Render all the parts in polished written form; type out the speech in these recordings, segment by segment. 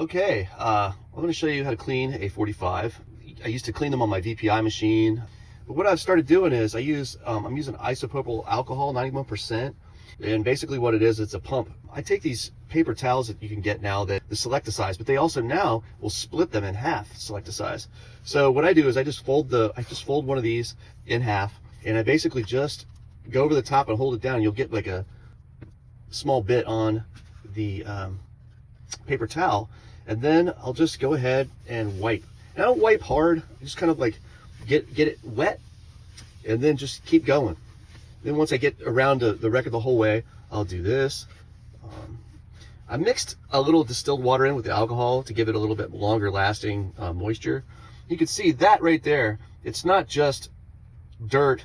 Okay, I'm going to show you how to clean a 45. I used to clean them on my VPI machine, but what I've started doing is I'm using isopropyl alcohol, 91%, and basically what it is, it's a pump. I take these paper towels that you can get now that the Select-A-Size, but they also now will split them in half, Select-A-Size. So what I do is I just fold one of these in half, and I basically just go over the top and hold it down. You'll get like a small bit on the paper towel, and then I'll just go ahead and wipe. And I don't wipe hard, I just kind of like get it wet, and then just keep going. Then once I get around the record the whole way, I'll do this. I mixed a little distilled water in with the alcohol to give it a little bit longer lasting moisture. You can see that right there, it's not just dirt,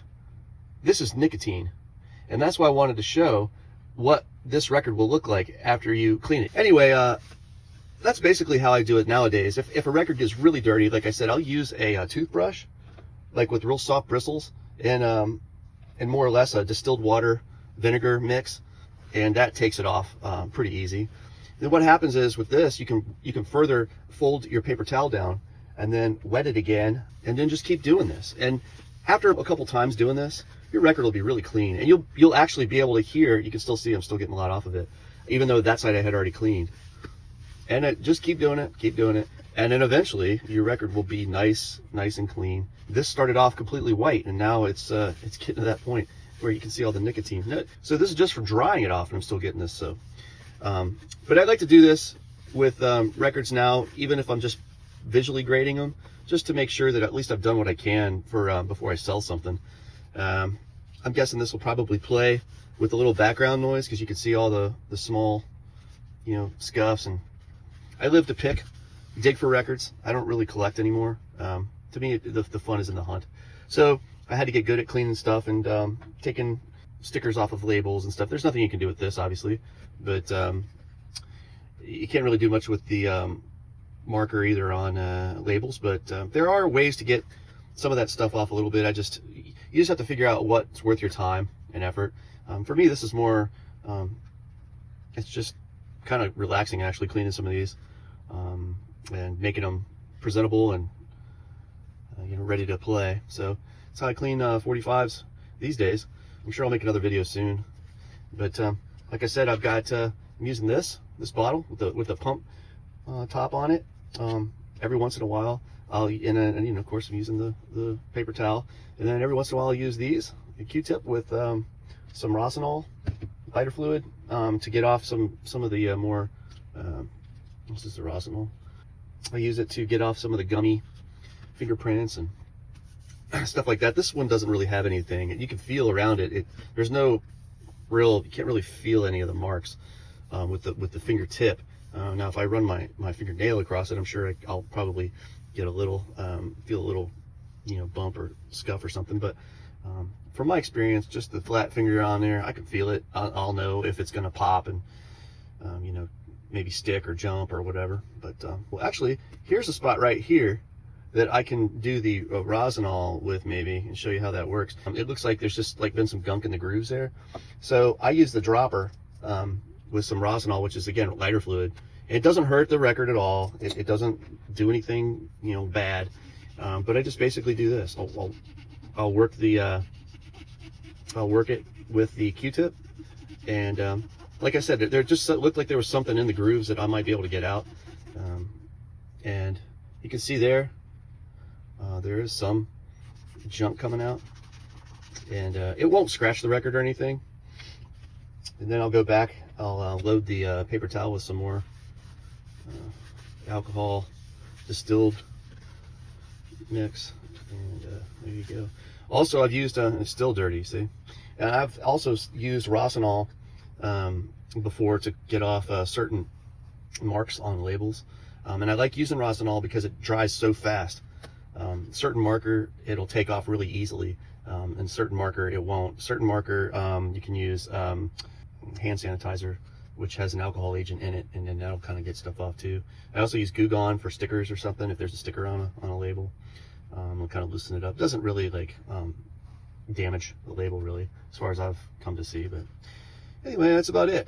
this is nicotine. And that's why I wanted to show what this record will look like after you clean it. Anyway, that's basically how I do it nowadays. If a record gets really dirty, like I said, I'll use a toothbrush, like with real soft bristles, and more or less a distilled water vinegar mix, and that takes it off pretty easy. Then what happens is with this, you can further fold your paper towel down and then wet it again, and then just keep doing this. And after a couple times doing this, your record will be really clean, and you'll actually be able to hear. You can still see I'm still getting a lot off of it, even though that side I had already cleaned. And just keep doing it, and then eventually your record will be nice and clean. This started off completely white, and now it's getting to that point where you can see all the nicotine. So this is just for drying it off, and I'm still getting this. So, but I like to do this with records now, even if I'm just visually grading them, just to make sure that at least I've done what I can for before I sell something. I'm guessing this will probably play with a little background noise because you can see all the small, scuffs. And I live to dig for records. I don't really collect anymore. To me, the fun is in the hunt. So I had to get good at cleaning stuff and taking stickers off of labels and stuff. There's nothing you can do with this, obviously, but you can't really do much with the marker either on labels. But there are ways to get some of that stuff off a little bit. You just have to figure out what's worth your time and effort. For me, this is more, it's just kind of relaxing actually cleaning some of these and making them presentable and ready to play. So that's how I clean 45s these days. I'm sure I'll make another video soon, but like I said, I'm using this bottle with the pump top on it. Every once in a while and of course I'm using the paper towel, and then every once in a while I'll use a Q-tip with some Rosinol lighter fluid to get off some of the more this is the Rosinol. I use it to get off some of the gummy fingerprints and stuff like that. This one doesn't really have anything, and you can feel around it. There's no real, you can't really feel any of the marks with the fingertip. Now if I run my fingernail across it, I'm sure I'll probably get a little feel a little bump or scuff or something, but from my experience, just the flat finger on there, I can feel it. I'll know if it's gonna pop and maybe stick or jump or whatever. But well, actually, here's a spot right here that I can do the Rosinol with maybe and show you how that works. It looks like there's just been some gunk in the grooves there. So I use the dropper with some Rosinol, which is again lighter fluid. It doesn't hurt the record at all. It doesn't do anything bad. But I just basically do this. I'll work it with the Q-tip, and like I said, there just looked like there was something in the grooves that I might be able to get out. And you can see there is some junk coming out, and it won't scratch the record or anything. And then I'll go back, I'll load the paper towel with some more alcohol distilled mix, and there you go. Also, I've used it's still dirty, see, and I've also used Rosinol before to get off certain marks on labels, and I like using Rosinol because it dries so fast. Certain marker it'll take off really easily, and certain marker it won't. Certain marker you can use hand sanitizer, which has an alcohol agent in it, and then that'll kind of get stuff off too. I also use Goo Gone for stickers or something if there's a sticker on a label. It'll kind of loosen it up. It doesn't really damage the label really, as far as I've come to see. But anyway, that's about it.